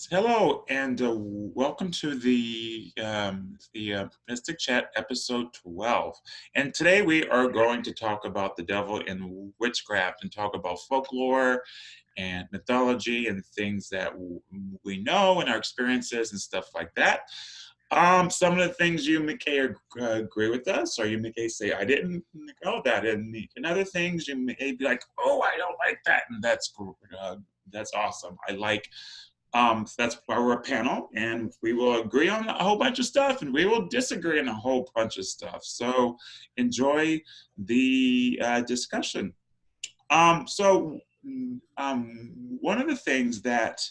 Hello, and welcome to the Mystic Chat episode 12. And today we are going to talk about the devil in witchcraft and talk about folklore and mythology and things that we know and our experiences and stuff like that. Some of the things you may agree with us, or you may say, I didn't know that. And other things you may be like, oh, I don't like that. And that's awesome. That's why we're a panel, and we will agree on a whole bunch of stuff, and we will disagree on a whole bunch of stuff. So enjoy the discussion. One of the things that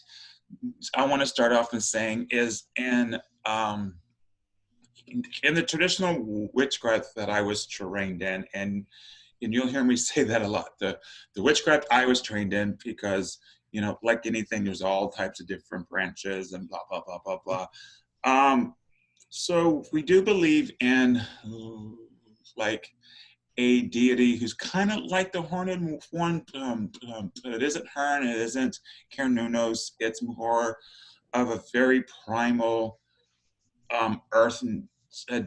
I want to start off in saying is in the traditional witchcraft that I was trained in, and you'll hear me say that a lot. The witchcraft I was trained in, because like anything, there's all types of different branches and blah blah blah blah blah. So we do believe in like a deity who's kind of like the horned one. It isn't her, and it isn't Kernunos. It's more of a very primal earth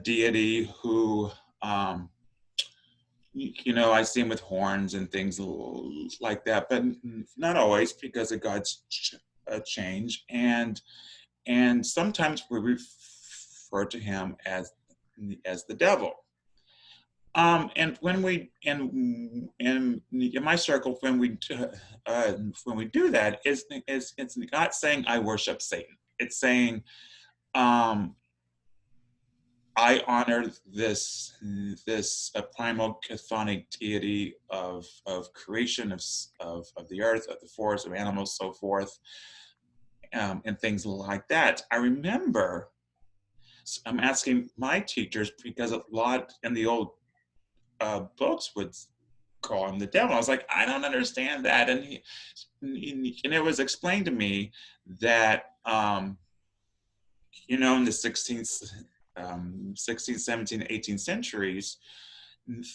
deity who I see him with horns and things like that, but not always, because of God's change. And sometimes we refer to him as the devil. And when we in my circle, when we do that, it's not saying I worship Satan. It's saying I honor this primal chthonic deity of creation of the earth, of the forest, of animals, so forth, and things like that. I remember I'm asking my teachers, because a lot in the old books would call him the devil. I was like, I don't understand that, and it was explained to me that in the 16th, 17th, 18th centuries,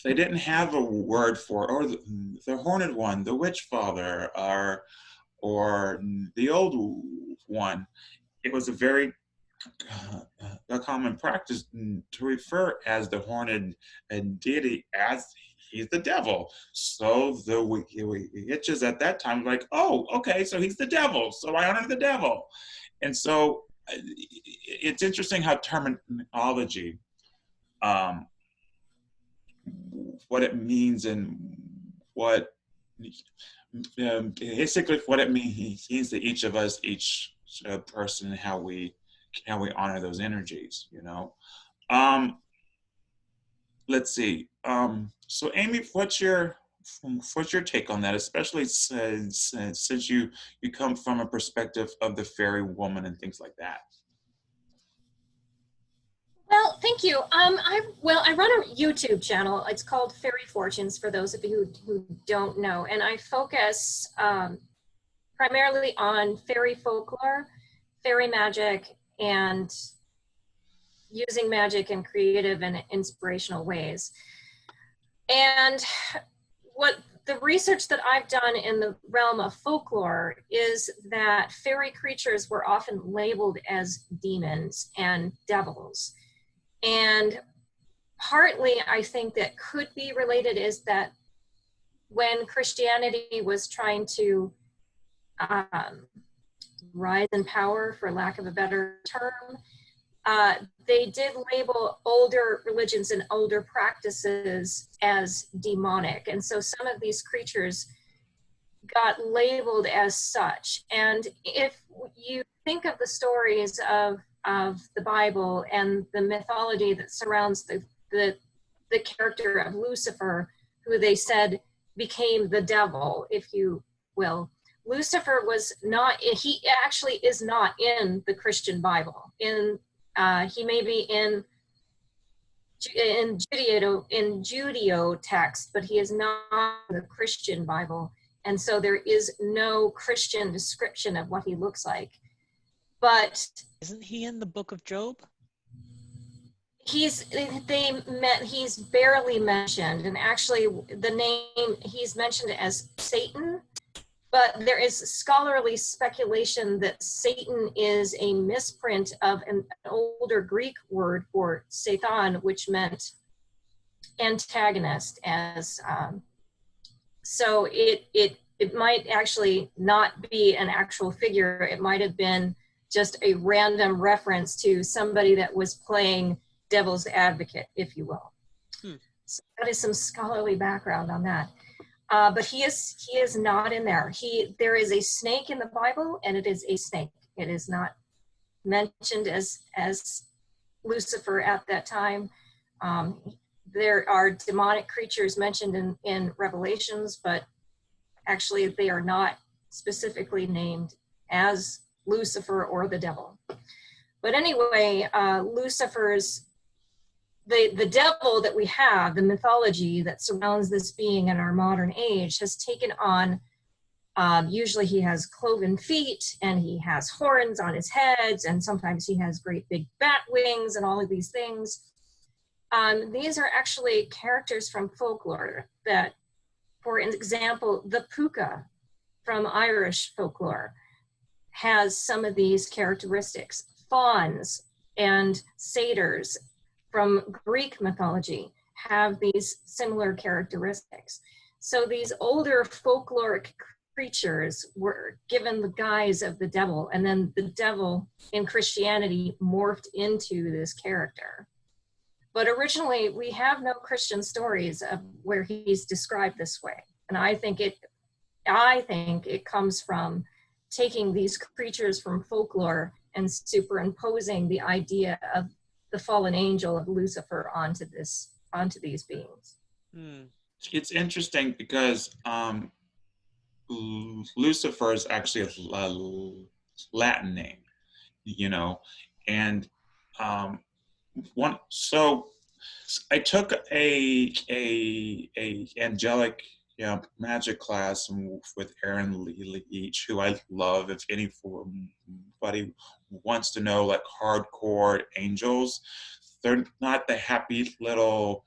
they didn't have a word for, or the horned one, the witch father, or the old one. It was a very a common practice to refer as the horned deity as he's the devil. So the witches at that time were like, oh, okay, so he's the devil, so I honor the devil. And so it's interesting how terminology, what it means, and what basically what it means to each of us, each person, and how we honor those energies. Let's see. So Amy, what's your take on that, especially since you come from a perspective of the fairy woman and things like that? Well, thank you. I run a YouTube channel. It's called Fairy Fortunes, for those of you who don't know, and I focus primarily on fairy folklore, fairy magic, and using magic in creative and inspirational ways. And what the research that I've done in the realm of folklore is that fairy creatures were often labeled as demons and devils. And partly, I think that could be related is that when Christianity was trying to rise in power, for lack of a better term, they did label older religions and older practices as demonic. And so some of these creatures got labeled as such. And if you think of the stories of the Bible and the mythology that surrounds the character of Lucifer, who they said became the devil, if you will. Lucifer was not, he actually is not in the Christian Bible. He may be in Judeo text, but he is not in the Christian Bible. And so there is no Christian description of what he looks like. But isn't he in the book of Job? He's barely mentioned, and actually the name, he's mentioned as Satan, But there is scholarly speculation that Satan is a misprint of an older Greek word for Satan, which meant antagonist. So it might actually not be an actual figure. It might have been just a random reference to somebody that was playing devil's advocate, if you will. So that is some scholarly background on that. But he is not in there. There is a snake in the Bible, and it is a snake. It is not mentioned as Lucifer at that time. There are demonic creatures mentioned in Revelations, but actually they are not specifically named as Lucifer or the devil. But anyway, Lucifer's the devil that we have, the mythology that surrounds this being in our modern age, has taken on, usually he has cloven feet and he has horns on his heads, and sometimes he has great big bat wings and all of these things. These are actually characters from folklore that, for example, the puka from Irish folklore has some of these characteristics. Fauns and satyrs from Greek mythology have these similar characteristics. So these older folkloric creatures were given the guise of the devil, and then the devil in Christianity morphed into this character. But originally, we have no Christian stories of where he's described this way. And I think it comes from taking these creatures from folklore and superimposing the idea of the fallen angel of Lucifer onto these beings. It's interesting because Lucifer is actually a Latin name, and so I took a angelic magic class with Aaron Leach, who I love. If anybody wants to know, like, hardcore angels, they're not the happy little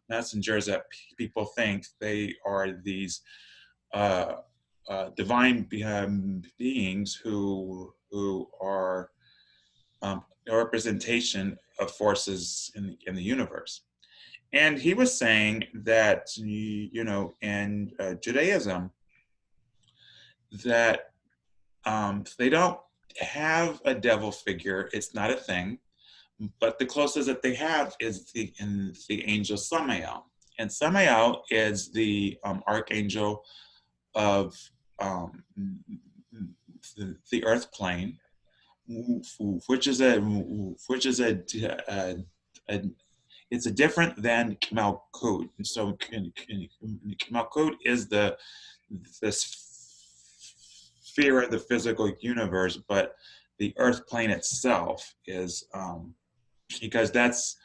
messengers that people think. They are these divine beings who are a representation of forces in the universe. And he was saying that, in Judaism, that they don't have a devil figure. It's not a thing. But the closest that they have is the angel Samael. And Samael is the archangel of the earth plane, which is it's a different than Malkut. And so Malkut is the sphere of the physical universe, but the earth plane itself is, because that's,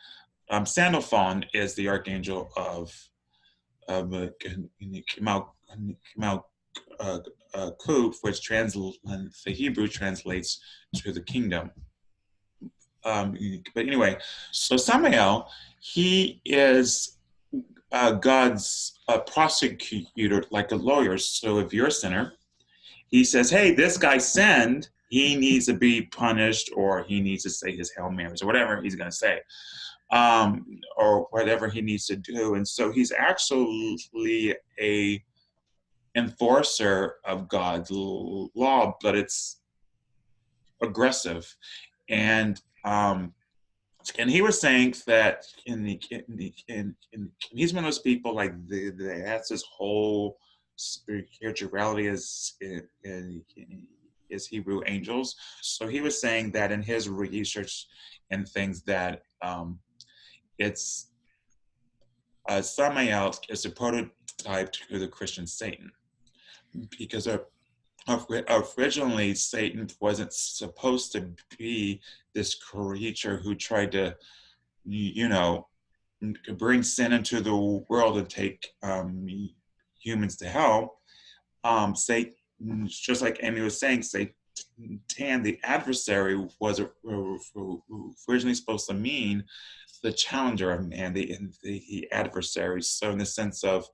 Sandalphon is the archangel of Malkut, which the Hebrew translates to the kingdom. But anyway, so Samael, he is God's prosecutor, like a lawyer. So if you're a sinner, he says, hey, this guy sinned, he needs to be punished, or he needs to say his Hail Marys, or whatever he's going to say, or whatever he needs to do. And so he's actually a enforcer of God's law, but it's aggressive. And he was saying that he's one of those people, like, that's his whole spirituality is Hebrew angels. So he was saying that in his research and things, that it's Samael is a prototype to the Christian Satan, because originally Satan wasn't supposed to be this creature who tried to, bring sin into the world and take humans to hell. Satan, just like Amy was saying, Satan, the adversary, was originally supposed to mean the challenger of man, the adversary. So in the sense of,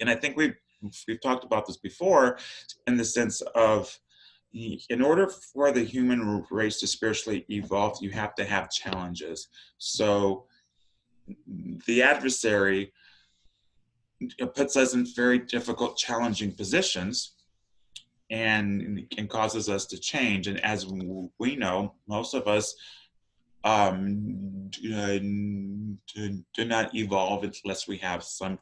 and I think we we've talked about this before, in the sense of, in order for the human race to spiritually evolve, you have to have challenges. So the adversary puts us in very difficult, challenging positions and causes us to change. And as we know, most of us do not evolve unless we have some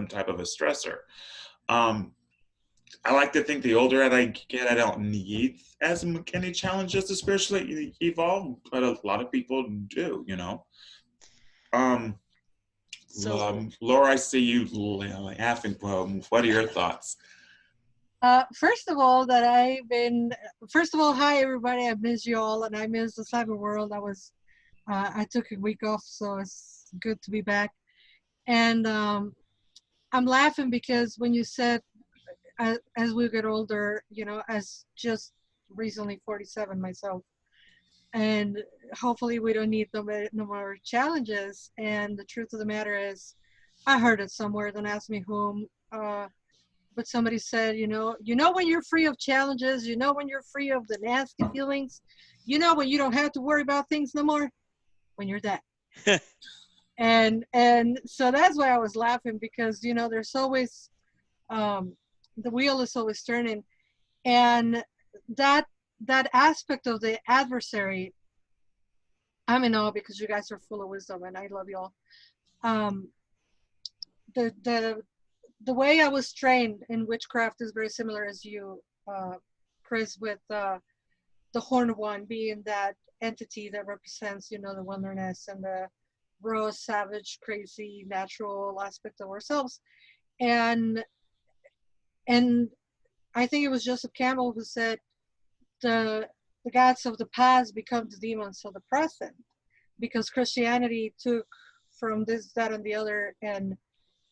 type of a stressor. Um, I like to think the older I get, I don't need as many challenges to spiritually evolve, but a lot of people do, you know. Um, So Laura, I see you laughing. What are your thoughts? First of all, hi everybody. I miss you all, and I miss the cyber world. I took a week off, so it's good to be back. And I'm laughing because when you said, as we get older, as just recently 47 myself, and hopefully we don't need no more challenges. And the truth of the matter is, I heard it somewhere. Don't ask me whom. But somebody said, when you're free of challenges, when you're free of the nasty feelings, when you don't have to worry about things no more, when you're dead. and so that's why I was laughing, because there's always the wheel is always turning, and that aspect of the adversary, I'm in awe because you guys are full of wisdom and I love you all. The way I was trained in witchcraft is very similar as you, Chris, with the Horned One being that entity that represents, the wilderness and the raw, savage, crazy, natural aspect of ourselves. And I think it was Joseph Campbell who said the gods of the past become the demons of the present, because Christianity took from this, that, and the other and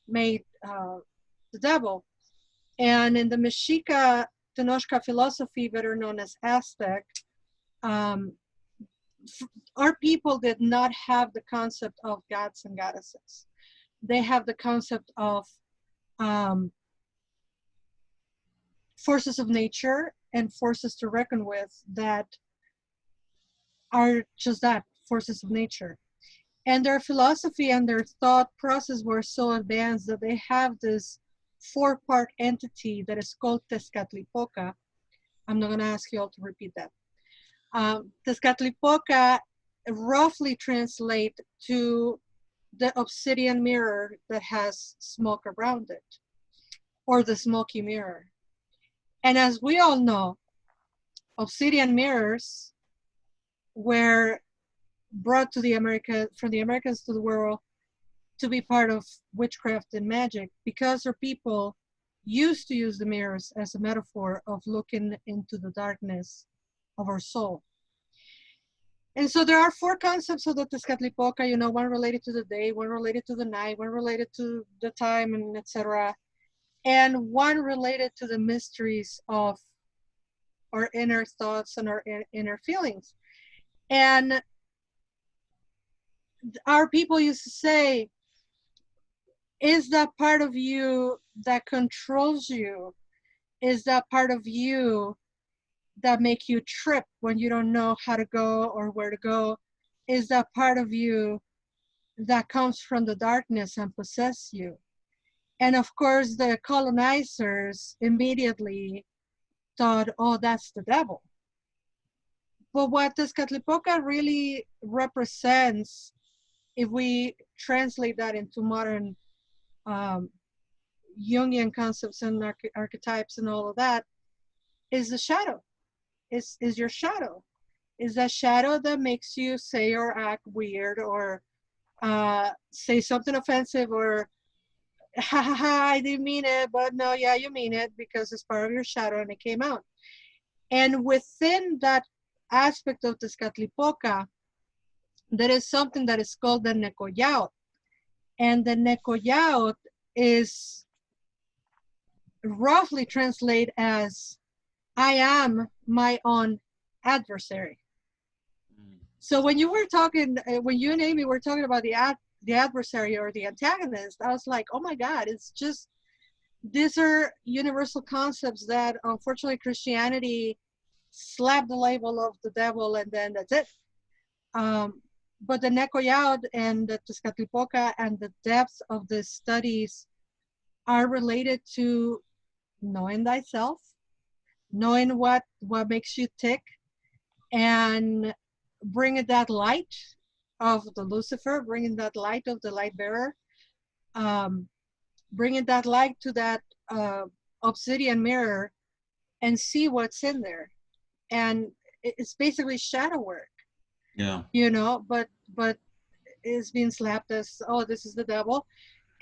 made the devil. And in the Mexica Tenochca philosophy, better known as Aztec, our people did not have the concept of gods and goddesses. They have the concept of forces of nature and forces to reckon with that are just that, forces of nature. And their philosophy and their thought process were so advanced that they have this 4-part entity that is called Tezcatlipoca. I'm not going to ask you all to repeat that. Tezcatlipoca roughly translate to the obsidian mirror that has smoke around it, or the smoky mirror. And as we all know, obsidian mirrors were brought to from the Americans to the world to be part of witchcraft and magic, because our people used to use the mirrors as a metaphor of looking into the darkness of our soul. And so there are 4 concepts of the Tezcatlipoca, one related to the day, one related to the night, one related to the time, and etc., and one related to the mysteries of our inner thoughts and our inner feelings. And our people used to say, is that part of you that controls you? Is that part of you that make you trip when you don't know how to go or where to go? Is that part of you that comes from the darkness and possess you? And of course, the colonizers immediately thought, oh, that's the devil. But what Tezcatlipoca really represents, if we translate that into modern Jungian concepts and archetypes and all of that, is the shadow. Is your shadow. Is that shadow that makes you say or act weird, or say something offensive, or ha ha ha, I didn't mean it, but no, yeah, you mean it, because it's part of your shadow and it came out. And within that aspect of Tezcatlipoca, there is something that is called the Necoyaut. And the Necoyaut is roughly translated as, I am my own adversary. So when you were talking, when you and Amy were talking about the adversary or the antagonist, I was like, oh my God, it's just these are universal concepts that unfortunately Christianity slapped the label of the devil and then that's it. But the Necoyaut and the Tezcatlipoca and the depth of the studies are related to knowing thyself, knowing what makes you tick, and bringing that light of the Lucifer, bringing that light of the light bearer, bringing that light to that obsidian mirror and see what's in there. And it's basically shadow work. Yeah. You know, but it's being slapped as, oh, this is the devil.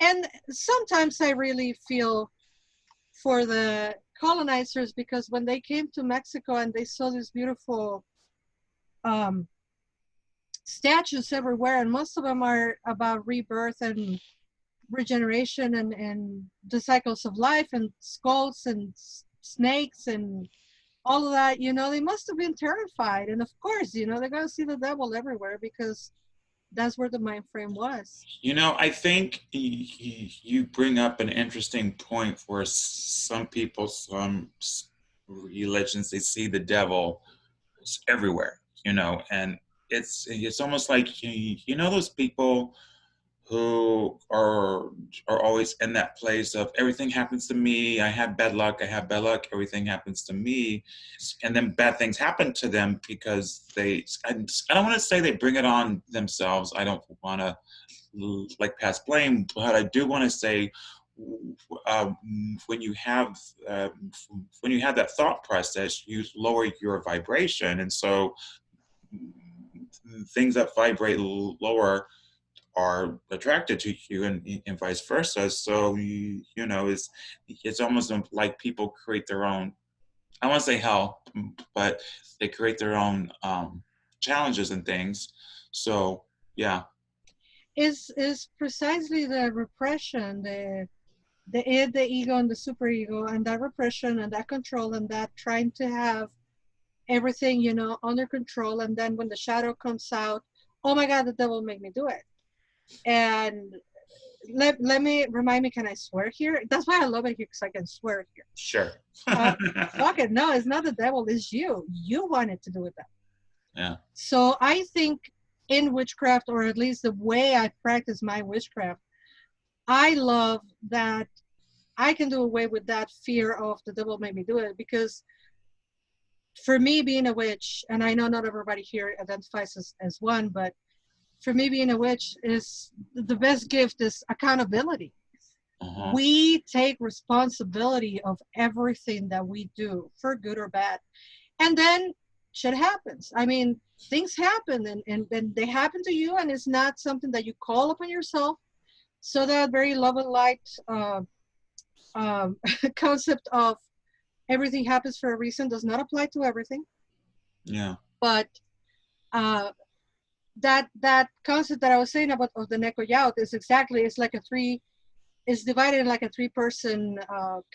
And sometimes I really feel for the colonizers, because when they came to Mexico and they saw these beautiful statues everywhere, and most of them are about rebirth and regeneration and the cycles of life and skulls and snakes and all of that, you know, they must have been terrified. And of course, you know, they're going to see the devil everywhere because that's where the mind frame was. You know, I think you bring up an interesting point for some people, some religions, they see the devil everywhere, you know, and it's almost like, you know, those people who are always in that place of everything happens to me, I have bad luck, everything happens to me, and then bad things happen to them because I don't want to say they bring it on themselves. I don't want to like pass blame, but I do want to say um, when you have uh, when you have that thought process, you lower your vibration, and so things that vibrate lower are attracted to you, and vice versa. So you know, it's almost like people create their own, I want to say hell, but they create their own challenges and things. So yeah. Is precisely the repression, the id, the ego, and the superego, and that repression and that control and that trying to have everything, you know, under control. And then when the shadow comes out, oh my God, the devil made me do it. And let me remind me, can I swear here? That's why I love it here, because I can swear here. Sure. Fuck it. No, it's not the devil, it's you. You wanted to do it that. Yeah. So I think in witchcraft, or at least the way I practice my witchcraft, I love that I can do away with that fear of the devil made me do it. Because for me, being a witch, and I know not everybody here identifies as one, but for me, being a witch is the best gift is accountability. Uh-huh. We take responsibility of everything that we do, for good or bad. And then shit happens. I mean, things happen, and they happen to you, and it's not something that you call upon yourself. So that very love and light concept of everything happens for a reason does not apply to everything. Yeah. But that concept that I was saying about of the Necoyaut is exactly, it's divided in like a three-person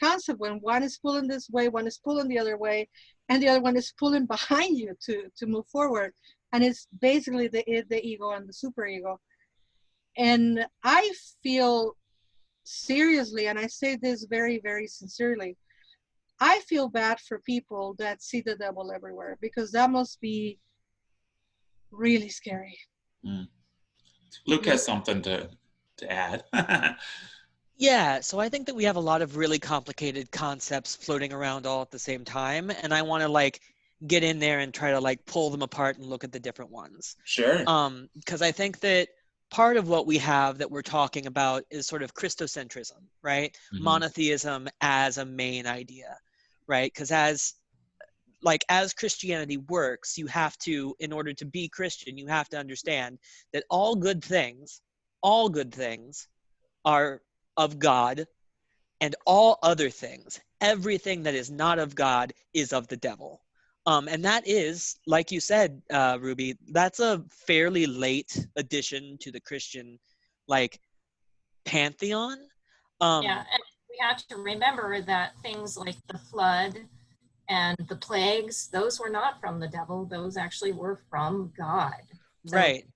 concept, when one is pulling this way, one is pulling the other way, and the other one is pulling behind you to move forward. And it's basically the id, the ego, and the superego. And I feel seriously, and I say this very, very sincerely, I feel bad for people that see the devil everywhere, because that must be really scary. Mm. Luke has something to add. Yeah, so I think that we have a lot of really complicated concepts floating around all at the same time, and I want to like get in there and try to like pull them apart and look at the different ones. Sure. Because I think that part of what we have that we're talking about is sort of Christocentrism, right? Mhm. Monotheism as a main idea, right? Because as Christianity works, you have to, in order to be Christian, you have to understand that all good things are of God, and all other things, everything that is not of God, is of the devil. And that is, like you said, Ruby, that's a fairly late addition to the Christian, like, pantheon. Yeah, and we have to remember that things like the flood and the plagues, those were not from the devil. Those actually were from God. So right.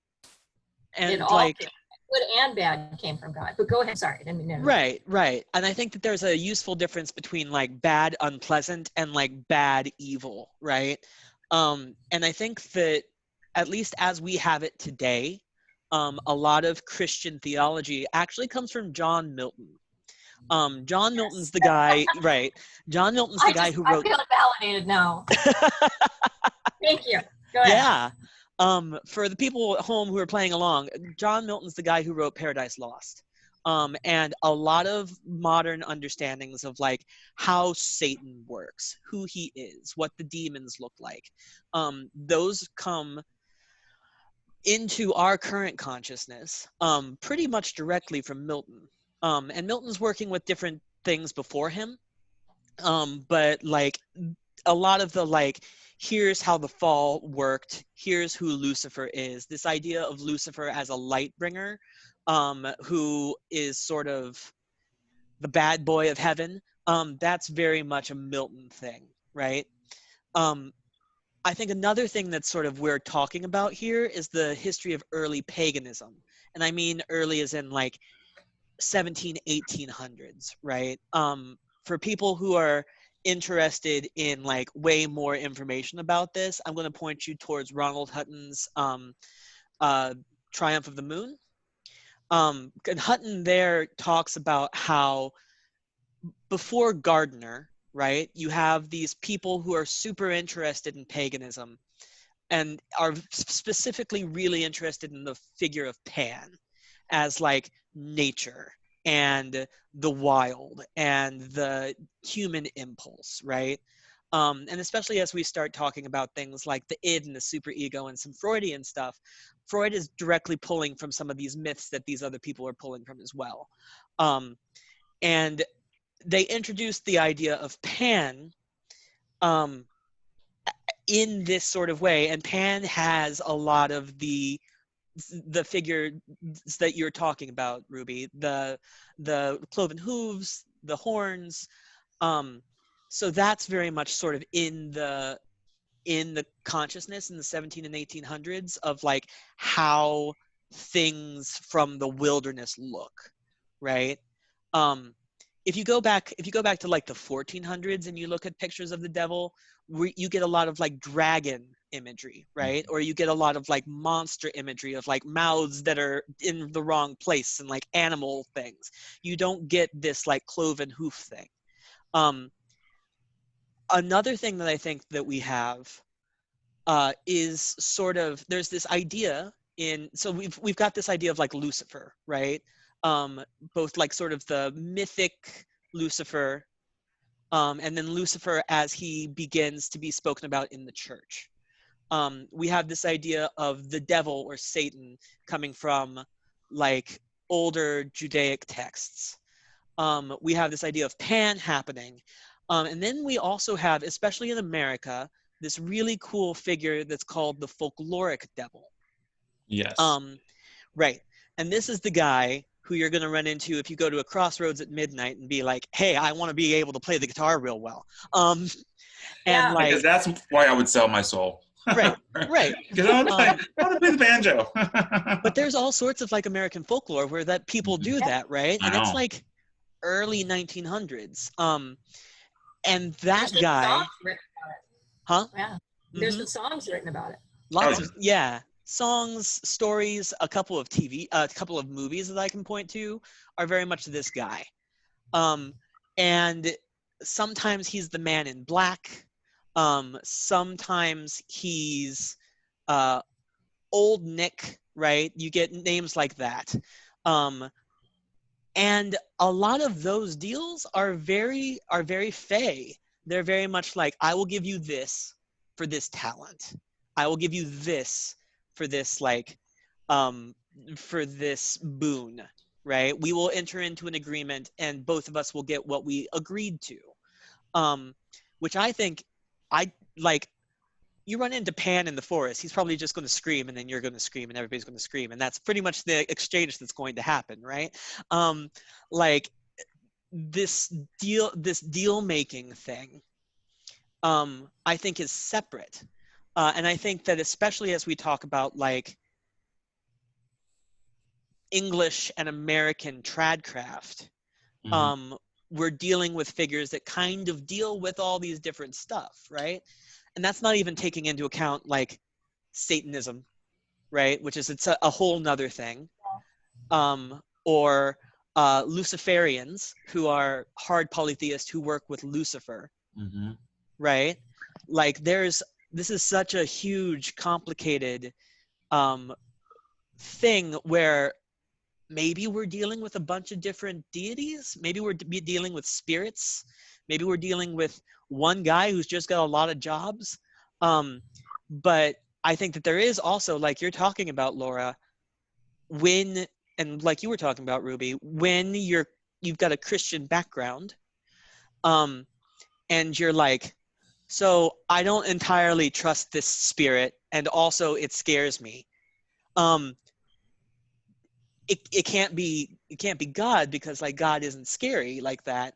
it And all like, came. good and bad came from God. But go ahead. Sorry, I didn't mean to interrupt. Right. And I think that there's a useful difference between like bad unpleasant and like bad evil, right? And I think that at least as we have it today, a lot of Christian theology actually comes from John Milton. John Milton's the guy, right? John Milton's the guy who I wrote. feel validated now. Thank you. Go ahead. Yeah. For the people at home who are playing along, John Milton's the guy who wrote Paradise Lost. And a lot of modern understandings of like how Satan works, who he is, what the demons look like, those come into our current consciousness pretty much directly from Milton. And Milton's working with different things before him. But like a lot of the like, here's how the fall worked, here's who Lucifer is, this idea of Lucifer as a light bringer, who is sort of the bad boy of heaven, that's very much a Milton thing, right? I think another thing that's sort of we're talking about here is the history of early paganism. And I mean early as in like 1800s, right? For people who are interested in like way more information about this, I'm going to point you towards Ronald Hutton's Triumph of the Moon. And Hutton there talks about how before Gardner, right, you have these people who are super interested in paganism and are specifically really interested in the figure of Pan as like nature and the wild and the human impulse, right? And especially as we start talking about things like the id and the superego and some Freudian stuff, Freud is directly pulling from some of these myths that these other people are pulling from as well. And they introduced the idea of Pan in this sort of way, and Pan has a lot of the figure that you're talking about, Ruby, the cloven hooves, the horns. So that's very much sort of in the consciousness in the 17 and 1800s of like how things from the wilderness look, right? If you go back to like the 1400s and you look at pictures of the devil, you get a lot of like dragon imagery, right? Or you get a lot of like monster imagery of like mouths that are in the wrong place and like animal things. You don't get this like cloven hoof thing. Another thing that I think that we have is sort of, there's this idea so we've got this idea of like Lucifer, right? Both like sort of the mythic Lucifer, and then Lucifer as he begins to be spoken about in the church. We have this idea of the devil or Satan coming from like older Judaic texts. We have this idea of Pan happening. And then we also have, especially in America, this really cool figure that's called the folkloric devil. Yes. Right. And this is the guy who you're going to run into if you go to a crossroads at midnight and be like, hey, I want to be able to play the guitar real well. And Yeah. like, because that's why I would sell my soul. right. Because I want to play the banjo. But there's all sorts of like American folklore where that people do that, right? I And it's know. like early 1900s. And that There's been guy, songs written about it. huh? Yeah. There's Mhm. been songs written about it. Lots Oh, of, yeah, songs, stories, a couple of movies that I can point to are very much this guy. And sometimes he's the man in black. Sometimes he's Old Nick, right? You get names like that. And a lot of those deals are very fey. They're very much like, I will give you this for this talent. I will give you this for this like for this boon, right? We will enter into an agreement and both of us will get what we agreed to. Which I think I like. You run into Pan in the forest, he's probably just going to scream, and then you're going to scream, and everybody's going to scream, and that's pretty much the exchange that's going to happen, right? Like this deal making thing, I think is separate, and I think that especially as we talk about like English and American tradcraft, Mhm. we're dealing with figures that kind of deal with all these different stuff, right? And that's not even taking into account like Satanism, right? Which is it's a whole nother thing. Or Luciferians, who are hard polytheists who work with Lucifer, Mhm. right? Like this is such a huge, complicated um, thing where maybe we're dealing with a bunch of different deities. Maybe we're dealing with spirits. Maybe we're dealing with one guy who's just got a lot of jobs. But I think that there is also, like you're talking about, Laura, when, and like you were talking about, Ruby, when you've got a Christian background, um, and you're like, so I don't entirely trust this spirit, and also it scares me. Um, it can't be God, because like God isn't scary like that.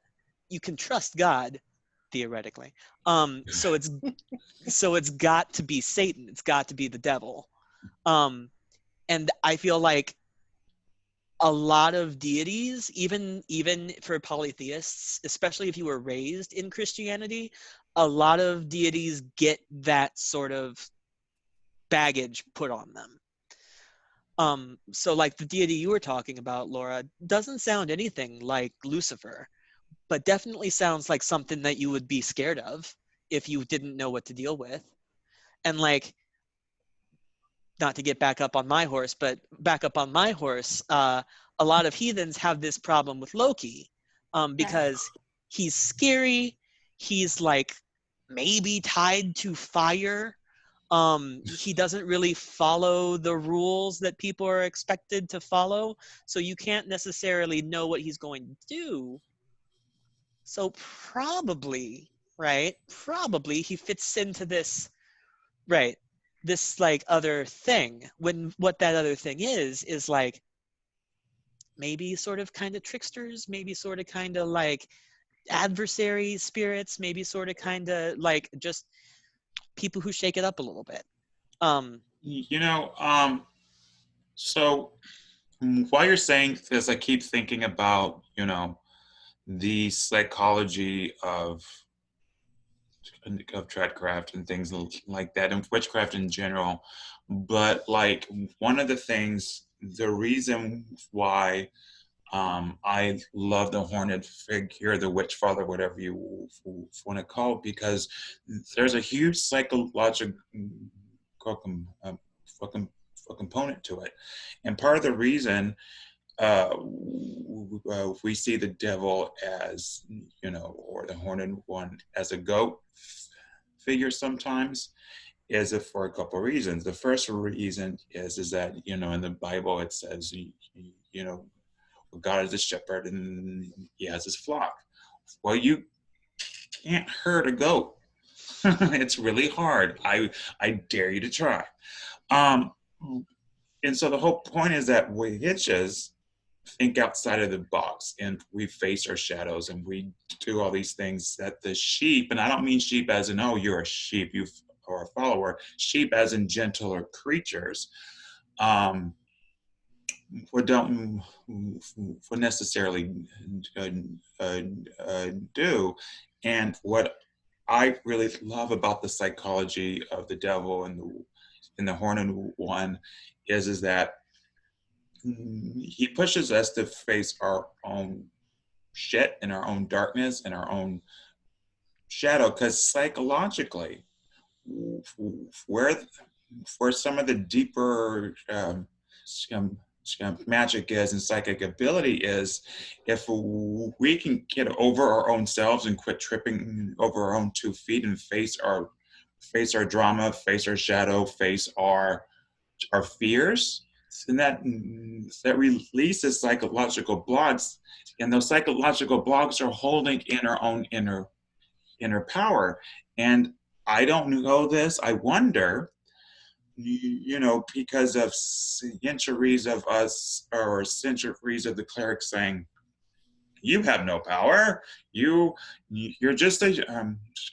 You can trust God theoretically. So it's got to be Satan. It's got to be the devil. Um, and I feel like a lot of deities, even for polytheists, especially if you were raised in Christianity, a lot of deities get that sort of baggage put on them. So like the deity you were talking about, Laura, doesn't sound anything like Lucifer, but definitely sounds like something that you would be scared of if you didn't know what to deal with. And like, not to get back up on my horse, but back up on my horse, a lot of heathens have this problem with Loki, Right. because he's scary. He's like maybe tied to fire. He doesn't really follow the rules that people are expected to follow, so you can't necessarily know what he's going to do. So probably, right? Probably he fits into this, right? This like other thing. When what that other thing is like maybe sort of kind of tricksters, maybe sort of kind of like adversary spirits, maybe sort of kind of like just people who shake it up a little bit. Um, You know, so while you're saying this, I keep thinking about, the psychology of tradcraft and things like that, and witchcraft in general. But like one of the things, the reason why I love the horned figure, the witch father, whatever you want to call it, because there's a huge psychological component to it. And part of the reason we see the devil as, or the horned one as a goat figure sometimes is it for a couple of reasons. The first reason is that, in the Bible it says, God is a shepherd and he has his flock. Well, you can't herd a goat. It's really hard. I dare you to try. Um, and so the whole point is that witches think outside of the box and we face our shadows and we do all these things that the sheep, and I don't mean sheep as in, oh, you're a sheep, you are a follower, sheep as in gentler creatures, um, we don't necessarily uh, do. And what I really love about the psychology of the devil and the horned one is that he pushes us to face our own shit and our own darkness and our own shadow, because psychologically where some of the deeper um, magic is and psychic ability is, if we can get over our own selves and quit tripping over our own 2 feet and face our drama, face our shadow, face our fears, and that releases psychological blocks, and those psychological blocks are holding in our own inner power. And I don't know this. I wonder, because of centuries of us, or centuries of the clerics saying, "You have no power. You're just a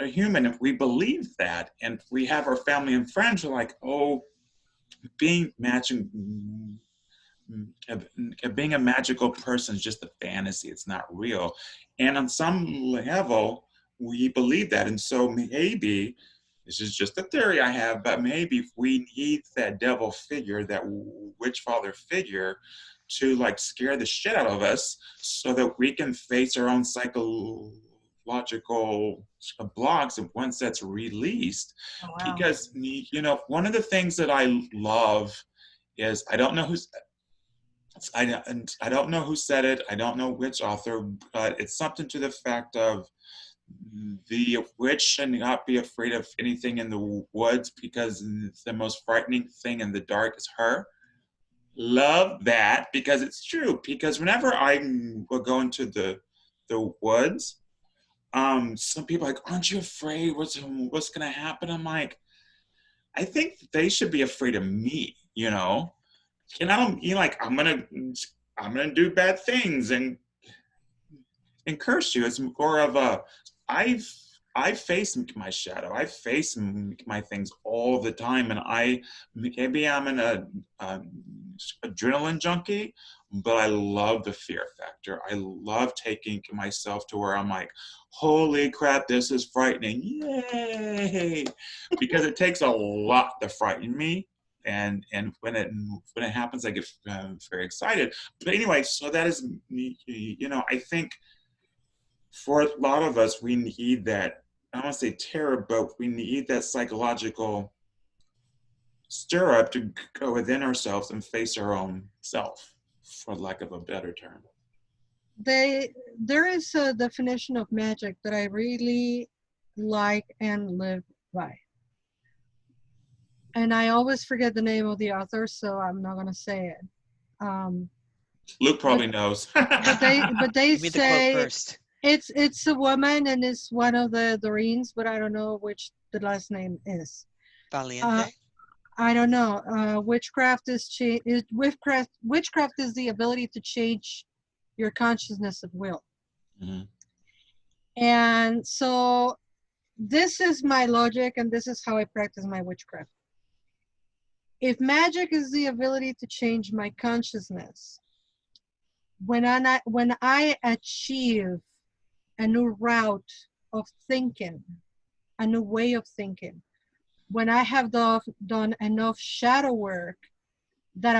human." If we believe that, and we have our family and friends who are like, "Oh, being matching being a magical person is just a fantasy. It's not real. And on some level, we believe that. And so maybe, this is just a theory I have, but maybe we need that devil figure, that witch father figure, to like scare the shit out of us so that we can face our own psychological blocks. And once that's released, Oh, wow. because, you know, one of the things that I love is, I don't know who's, I don't know who said it. I don't know which author, but it's something to the fact of the witch should not be afraid of anything in the woods because the most frightening thing in the dark is her. Love that, because it's true. Because whenever I will go into the woods, some people are like, aren't you afraid? What's gonna happen? I'm like, I think they should be afraid of me, you know? And I don't, you know, like, I'm gonna do bad things and curse you. It's more of a, I've I face my shadow. I face my things all the time, and maybe I'm an adrenaline junkie, but I love the fear factor. I love taking myself to where I'm like, holy crap, this is frightening, yay! Because it takes a lot to frighten me, and when it happens, I get very excited. But anyway, so that is, you know, I think for a lot of us, we need that, I don't want to say terror, but we need that psychological stir up to go within ourselves and face our own self, for lack of a better term. There is a definition of magic that I really like and live by. And I always forget the name of the author, so I'm not gonna say it. Luke probably knows. But they Give me the quote say first. it's a woman and it's one of the Doreen's, but I don't know which the last name is. Valiente. I don't know. Witchcraft is witchcraft is the ability to change your consciousness at will. Mm-hmm. And so this is my logic, and this is how I practice my witchcraft. If magic is the ability to change my consciousness, when I achieve a new route of thinking, a new way of thinking, when I have done enough shadow work that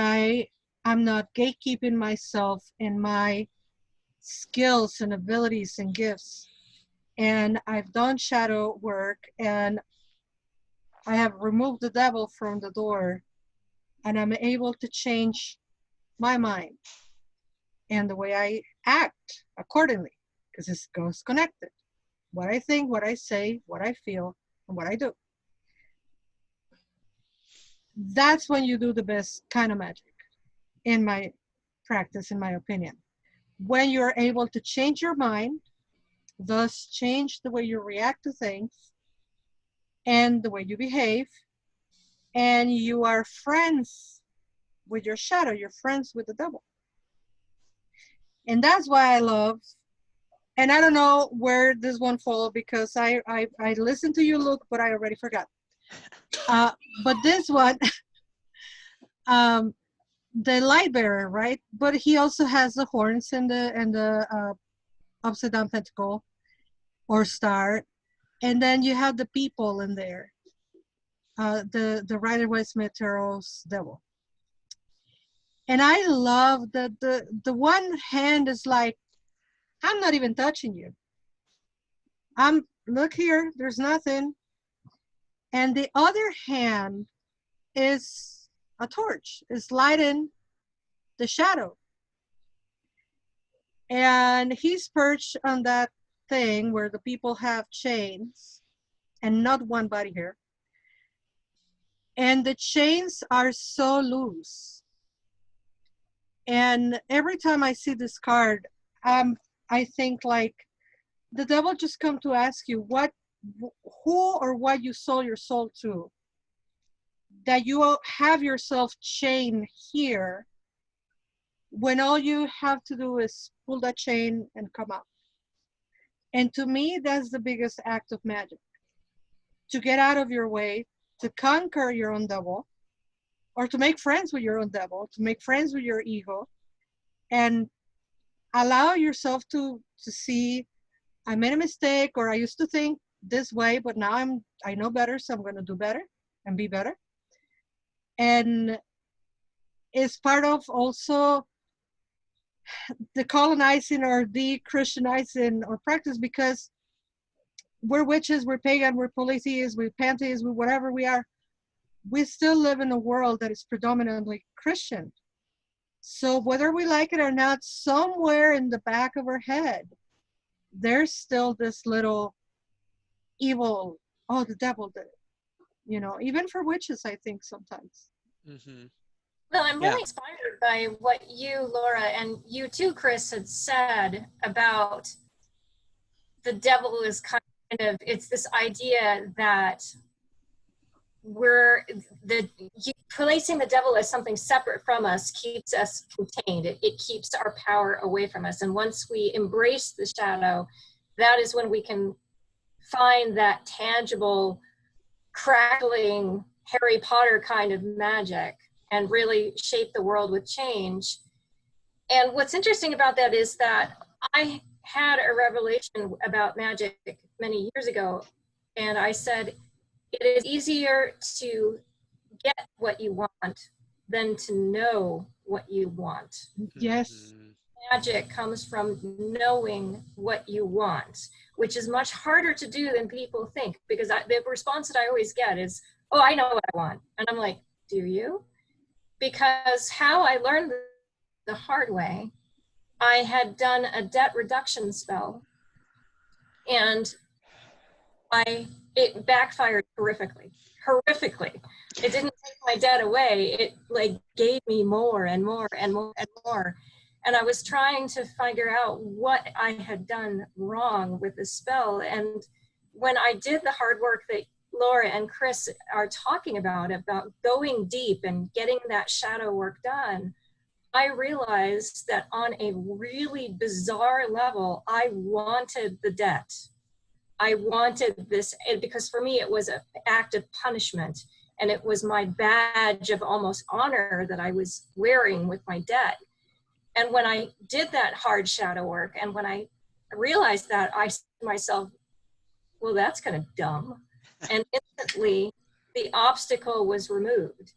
I'm not gatekeeping myself and my skills and abilities and gifts, and I've done shadow work and I have removed the devil from the door, and I'm able to change my mind and the way I act accordingly, because it goes connected. What I think, what I say, what I feel, and what I do. That's when you do the best kind of magic, in my practice, in my opinion. When you're able to change your mind, thus change the way you react to things and the way you behave, and you are friends with your shadow, you're friends with the devil. And that's why I love, and I don't know where this one falls because I listened to you, Luke, but I already forgot. But this one, the light bearer, right? But he also has the horns and the upside down pentacle or star, and then you have the people in there. The Rider-Waite-Smith Tarot's devil. And I love that the one hand is like, I'm not even touching you. Look here, there's nothing. And the other hand is a torch, is lighting the shadow. And he's perched on that thing where the people have chains, and not one body here. And the chains are so loose. And every time I see this card, I think like the devil just come to ask you who or what you sold your soul to, that you have yourself chained here when all you have to do is pull that chain and come out. And to me, that's the biggest act of magic. To get out of your way, to conquer your own devil or to make friends with your own devil, to make friends with your ego, and allow yourself to see, I made a mistake, or I used to think this way, but now I know better, so I'm going to do better and be better. And it's part of also the colonizing or de-Christianizing or practice, because we're witches, we're pagan, we're polytheists, we're pantheists, we're whatever we are. We still live in a world that is predominantly Christian. So whether we like it or not, somewhere in the back of our head, there's still this little evil, oh, the devil did it. Even for witches, I think sometimes. Mm-hmm. Well, I'm Yeah. really inspired by what you, Laura, and you too, Chris, had said about the devil is kind of, it's this idea that placing the devil as something separate from us keeps us contained. It keeps our power away from us. And once we embrace the shadow, that is when we can find that tangible, crackling Harry Potter kind of magic and really shape the world with change. And what's interesting about that is that I had a revelation about magic many years ago, and I said, it is easier to get what you want than to know what you want. Yes. Mm-hmm. Magic comes from knowing what you want, which is much harder to do than people think, because the response that I always get is, oh, I know what I want. And I'm like, do you? Because how I learned the hard way, I had done a debt reduction spell, and it backfired horrifically. It didn't take my debt away. It like gave me more and more and more and more. And I was trying to figure out what I had done wrong with the spell. And when I did the hard work that Laura and Chris are talking about going deep and getting that shadow work done, I realized that on a really bizarre level, I wanted the debt. I wanted this, because for me it was an act of punishment, and it was my badge of almost honor that I was wearing with my debt. And when I did that hard shadow work, and when I realized that, I said to myself, well, that's kind of dumb. And instantly the obstacle was removed.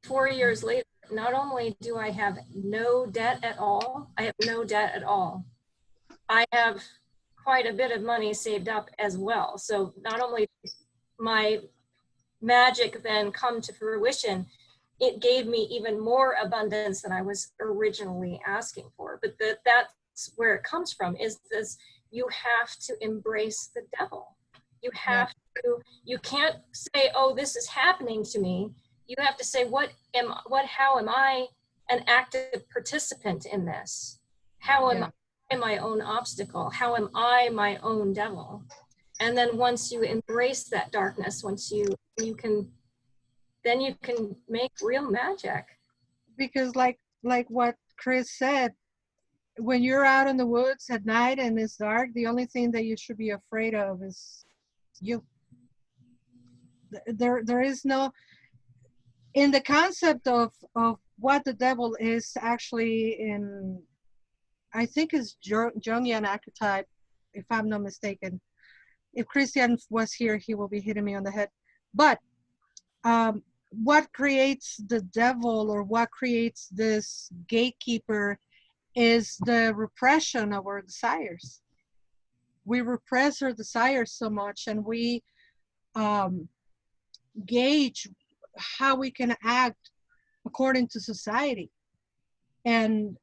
4 years later, not only do I have no debt at all, I have no debt at all. I have quite a bit of money saved up as well. So not only my magic then come to fruition, it gave me even more abundance than I was originally asking for. But that's where it comes from, is this, you have to embrace the devil. You have to, you can't say, oh, this is happening to me. You have to say, how am I an active participant in this? How am I my own obstacle? How am I my own devil? And then once you embrace that darkness, you can make real magic. Because like what Chris said, when you're out in the woods at night and it's dark, the only thing that you should be afraid of is you. There is no, in the concept of what the devil is actually in, I think is Jungian archetype, if I'm not mistaken. If Christian was here, he will be hitting me on the head. But what creates the devil, or what creates this gatekeeper, is the repression of our desires. We repress our desires so much, and we gauge how we can act according to society. And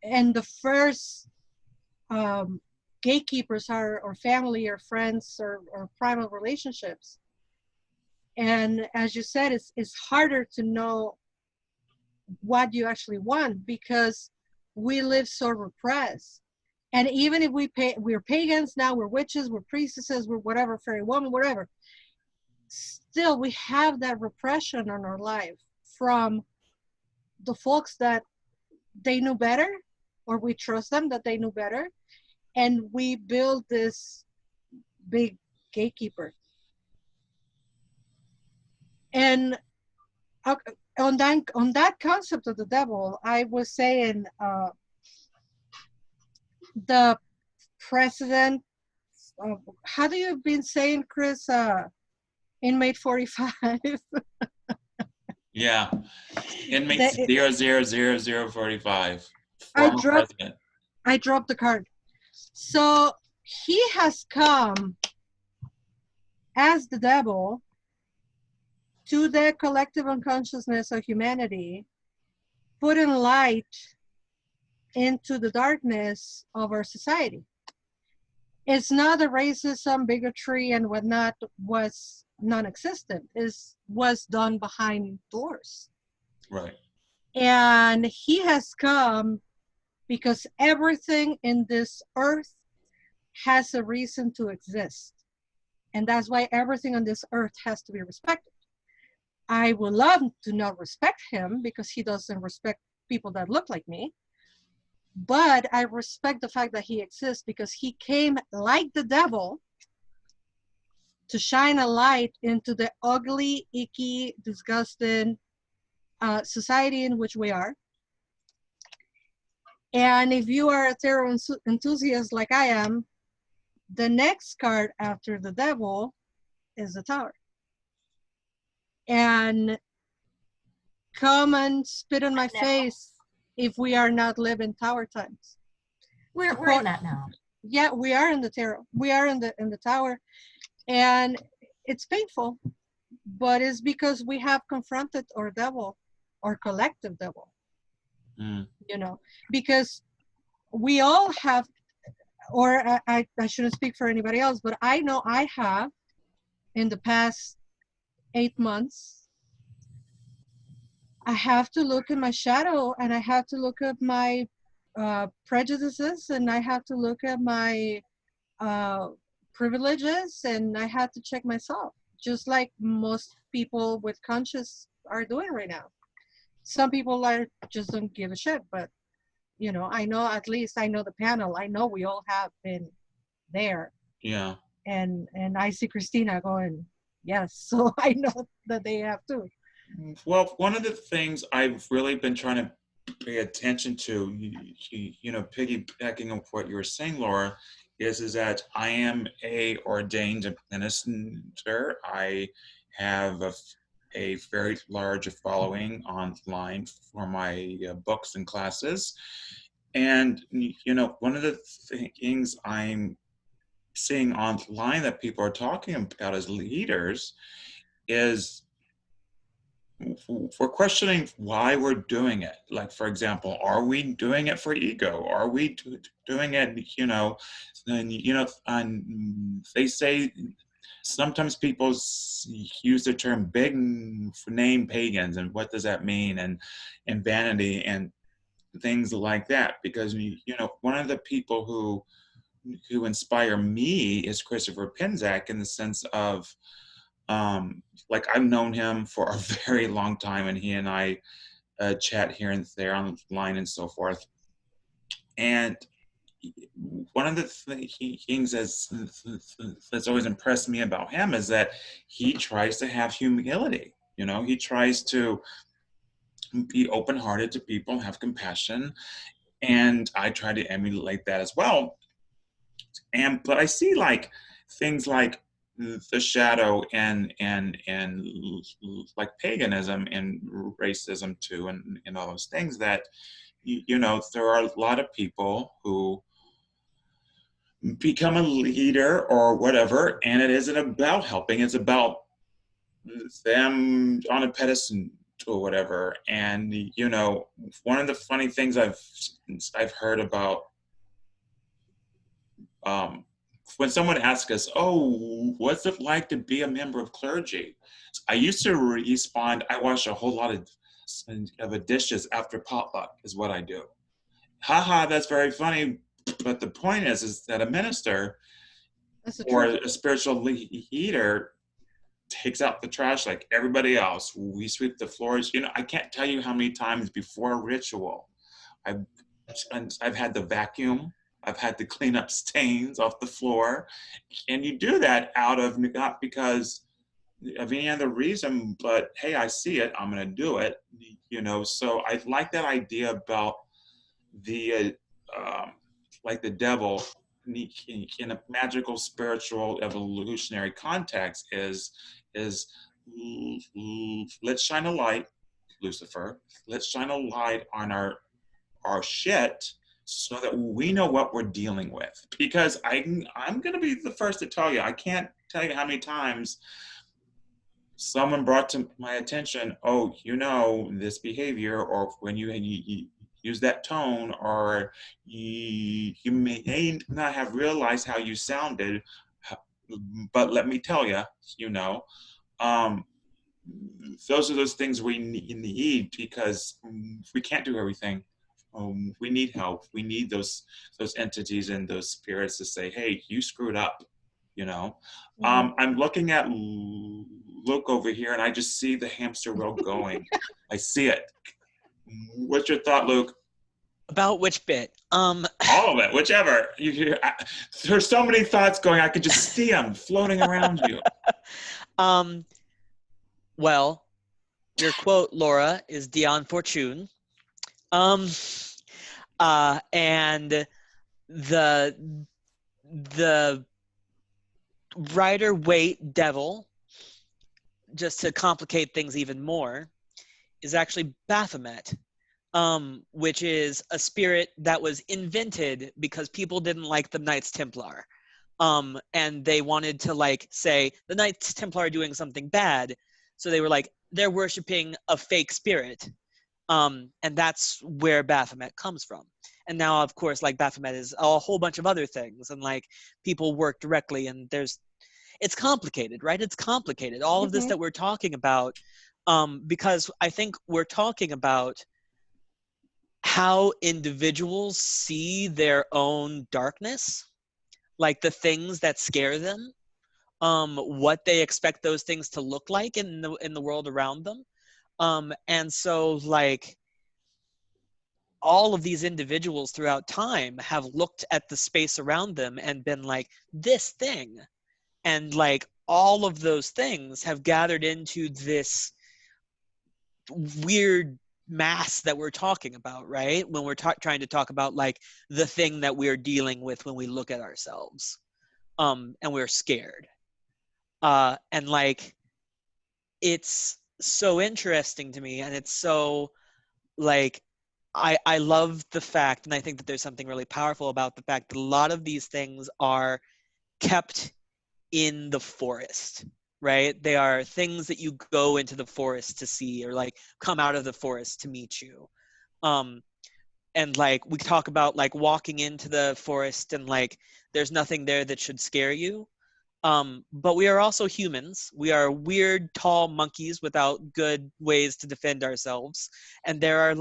the first gatekeepers are our family or friends or primal relationships. And as you said, it's harder to know what you actually want, because we live so repressed. And even if we're pagans now, we're witches, we're priestesses, we're whatever, fairy woman, whatever, still we have that repression on our life from the folks that they knew better, or we trust them that they knew better, and we build this big gatekeeper. And on that concept of the devil, I was saying the president. How do you been saying, Chris? Inmate 45. Yeah. Inmate That 000045. I Former dropped. president. I dropped the card. So he has come as the devil to the collective unconsciousness of humanity, putting light into the darkness of our society. It's not that racism, bigotry, and whatnot was non-existent. It was done behind doors. Right. And he has come because everything in this earth has a reason to exist. And that's why everything on this earth has to be respected. I would love to not respect him because he doesn't respect people that look like me. But I respect the fact that he exists because he came like the devil to shine a light into the ugly, icky, disgusting society in which we are. And if you are a tarot enthusiast like I am, the next card after the devil is the Tower. And come and spit on my face if we are not living Tower times. We're in that now. Yeah, we are in the tarot. We are in the Tower, and it's painful, but it's because we have confronted our devil, our collective devil. You know, because we all have, or I shouldn't speak for anybody else, but I know I have in the past 8 months. I have to look at my shadow, and I have to look at my prejudices, and I have to look at my privileges, and I have to check myself, just like most people with conscience are doing right now. Some people are just don't give a shit, but you know, I know, at least I know the panel. I know we all have been there. Yeah. And I see Christina going, yes, so I know that they have too. Well, one of the things I've really been trying to pay attention to, you know, piggybacking on what you were saying, Laura, is that I am a ordained minister. I have a very large following online for my books and classes. And, you know, one of the things I'm seeing online that people are talking about as leaders is we're questioning why we're doing it. Like, for example, are we doing it for ego? Are we doing it, you know, and, you know, they say sometimes people use the term big name pagans, and what does that mean? And vanity and things like that. Because, you know, one of the people who inspire me is Christopher Pinzak, in the sense of, like, I've known him for a very long time, and he and I chat here and there online and so forth. And one of the things that's always impressed me about him is that he tries to have humility. You know, he tries to be open-hearted to people, have compassion, and I try to emulate that as well. But I see, like, things like the shadow and like paganism and racism too, and all those things that, you know, there are a lot of people who become a leader or whatever, and it isn't about helping, it's about them on a pedestal or whatever. And, you know, one of the funny things I've heard about, when someone asks us, oh, what's it like to be a member of clergy? I used to respond, I wash a whole lot of dishes after potluck is what I do. Haha, that's very funny. But the point is that a minister or a spiritual leader takes out the trash like everybody else. We sweep the floors. You know, I can't tell you how many times before a ritual I've had to vacuum. I've had to clean up stains off the floor. And you do that out of, not because of any other reason, but hey, I see it, I'm going to do it, So I like that idea about the like the devil in a magical, spiritual, evolutionary context is let's shine a light, Lucifer. Let's shine a light on our shit so that we know what we're dealing with. Because I'm going to be the first to tell you, I can't tell you how many times someone brought to my attention, oh, this behavior, or when you use that tone, or you may not have realized how you sounded, but let me tell you, you know, um, those are those things we need because we can't do everything. We need help. We need those entities and those spirits to say, "Hey, you screwed up." You know, Mhm. I'm looking at Luke over here, and I just see the hamster wheel going. I see it. What's your thought, Luke? About which bit? All of it, whichever. There's so many thoughts going. I could just see them floating around you. um, well, your quote, Laura, is Dion Fortune. Um, and the Rider Waite devil, just to complicate things even more, is actually Baphomet, which is a spirit that was invented because people didn't like the Knights Templar. And they wanted to say the Knights Templar are doing something bad. So they were like, they're worshiping a fake spirit. And that's where Baphomet comes from. And now, of course, Baphomet is a whole bunch of other things, and people work directly, and it's complicated, right? It's complicated. All of this Mhm. that we're talking about, because I think we're talking about how individuals see their own darkness, like the things that scare them, what they expect those things to look like in the world around them. And so all of these individuals throughout time have looked at the space around them and been like, this thing. And all of those things have gathered into this weird mass that we're talking about, right? When we're trying to talk about the thing that we're dealing with when we look at ourselves, and we're scared. And it's so interesting to me, and it's so I love the fact, and I think that there's something really powerful about the fact that a lot of these things are kept in the forest, right? They are things that you go into the forest to see, or come out of the forest to meet you. And we talk about walking into the forest, and there's nothing there that should scare you. But we are also humans. We are weird, tall monkeys without good ways to defend ourselves. And there are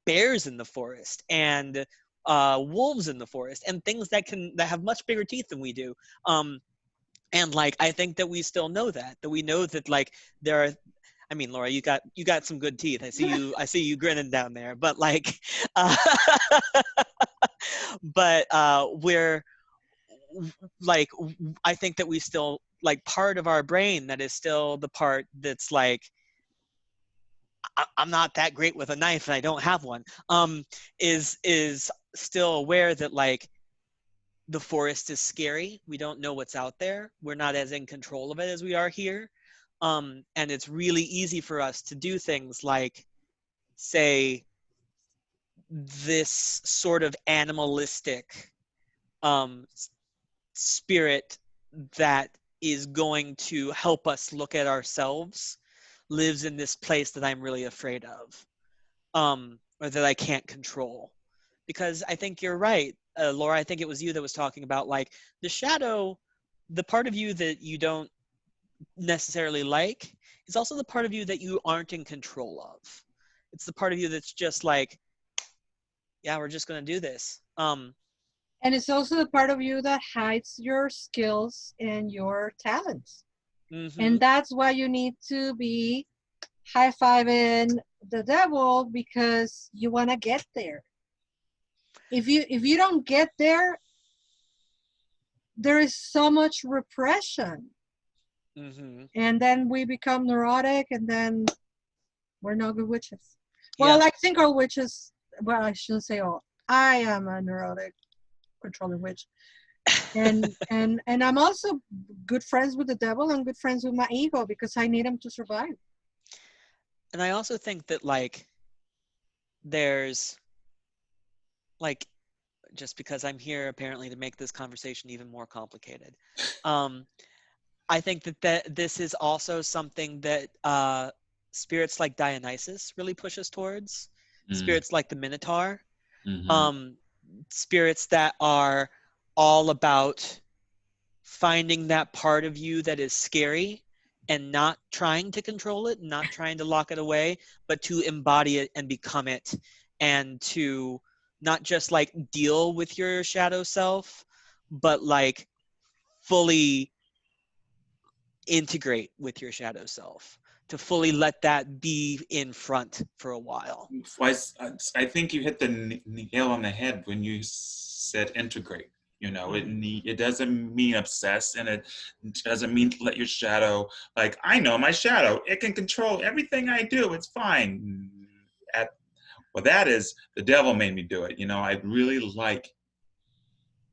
bears in the forest, and wolves in the forest, and things that have much bigger teeth than we do. And I think that we still know that we know that there are. I mean, Laura, you got some good teeth. I see you grinning down there. But uh, but we're like I think that we still part of our brain that is still the part that's I'm not that great with a knife and I don't have one, is still aware that the forest is scary. We don't know what's out there. We're not as in control of it as we are here. And it's really easy for us to do things say, this sort of animalistic spirit that is going to help us look at ourselves lives in this place that I'm really afraid of, or that I can't control. Because I think you're right, Laura. I think it was you that was talking about the shadow, the part of you that you don't necessarily like is also the part of you that you aren't in control of. It's the part of you that's just yeah, we're just going to do this. And it's also the part of you that hides your skills and your talents. And Mm-hmm. that's why you need to be high-fiving the devil, because you want to get there. If you don't get there, there is so much repression. Mm-hmm. And then we become neurotic, and then we're no good witches. Yeah. Well, I think all witches, well, I shouldn't say all. I am a neurotic controlling witch. And I'm also good friends with the devil and good friends with my ego because I need him to survive. And I also think that like there's like, just because I'm here apparently to make this conversation even more complicated. I think that this is also something that spirits like Dionysus really push us towards. Spirits like the Minotaur. Mm-hmm. Spirits that are all about finding that part of you that is scary and not trying to control it, not trying to lock it away, but to embody it and become it, and to not just like deal with your shadow self, but like fully integrate with your shadow self, to fully let that be in front for a while. I think you hit the nail on the head when you said integrate. You know, it doesn't mean obsess, and it doesn't mean let your shadow, like, I know my shadow. It can control everything I do. It's fine. Well, that is, the devil made me do it. You know, I really like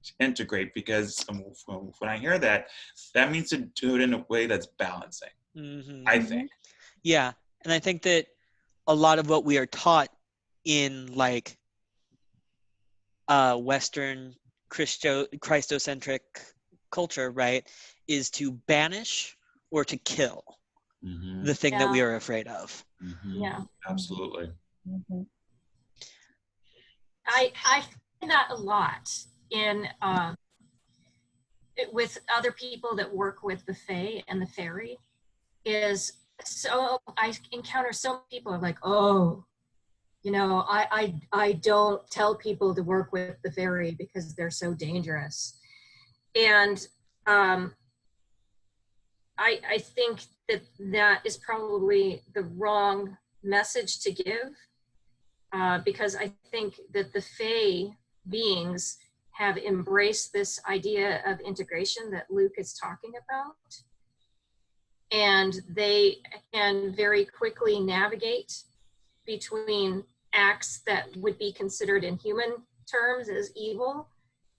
to integrate because when I hear that, that means to do it in a way that's balancing, Mm-hmm. I think. Yeah. And I think that a lot of what we are taught in like Western Christocentric culture, right, is to banish or to kill Mm-hmm. the thing that we Yeah. are afraid of. Mm-hmm. Yeah. Absolutely. Mm-hmm. I find that a lot in with other people that work with the Fae and the Fairy. Is so I encounter so many people are like, oh, you know, I don't tell people to work with the Fairy because they're so dangerous. And I think that that is probably the wrong message to give, because I think that the Fae beings have embraced this idea of integration that Luke is talking about. And they can very quickly navigate between acts that would be considered in human terms as evil,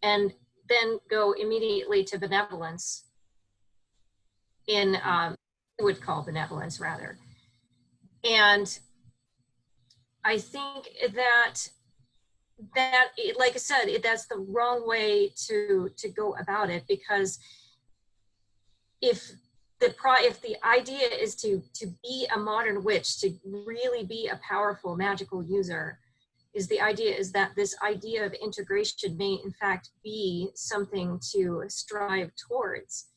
and then go immediately to benevolence in would call benevolence rather. And I think that like I said, that's the wrong way to go about it, because if the idea is to be a modern witch, to really be a powerful magical user, is the idea is that this idea of integration may in fact be something to strive towards,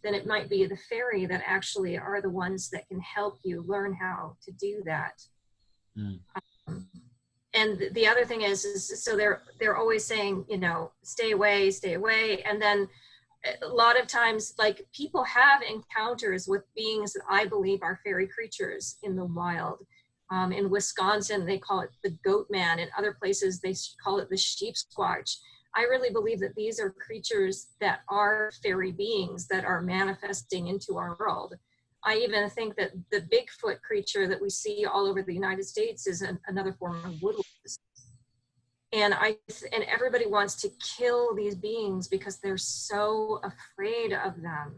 then it might be the fairy that actually are the ones that can help you learn how to do that. Mm. And the other thing is so they're always saying, you know, stay away, and then a lot of times, like, people have encounters with beings that I believe are fairy creatures in the wild. In Wisconsin, they call it the goat man. In other places, they call it the sheep squatch. I really believe that these are creatures that are fairy beings that are manifesting into our world. I even think that the Bigfoot creature that we see all over the United States is another form of woodlands. And everybody wants to kill these beings because they're so afraid of them.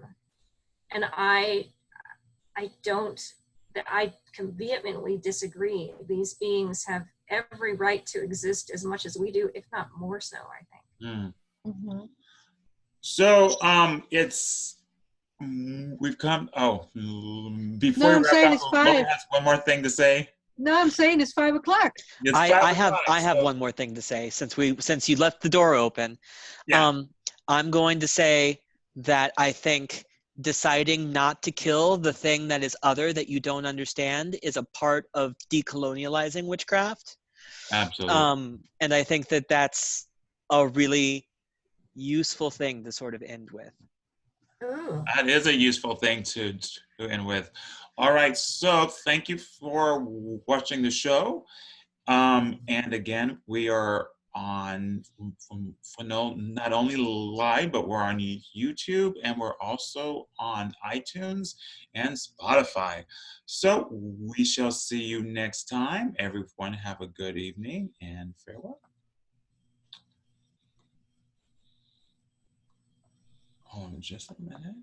And I can vehemently disagree. These beings have every right to exist as much as we do, if not more so, I think. Mm. Mm-hmm. So we've come. Oh, before No, we I'm wrap saying up, it's Lori 5. has one more thing to say. No, I'm saying it's 5 o'clock. It's 5 o'clock. I have So, one more thing to say since you left the door open. yeah. I'm going to say that I think deciding not to kill the thing that is other that you don't understand is a part of decolonializing witchcraft. Absolutely. And I think that that's a really useful thing to sort of end with. Ooh. That is a useful thing to end with. All right. So thank you for watching the show. And again, we are on not only live, but we're on YouTube, and we're also on iTunes and Spotify. So we shall see you next time. Everyone have a good evening and farewell. Hold on just a minute.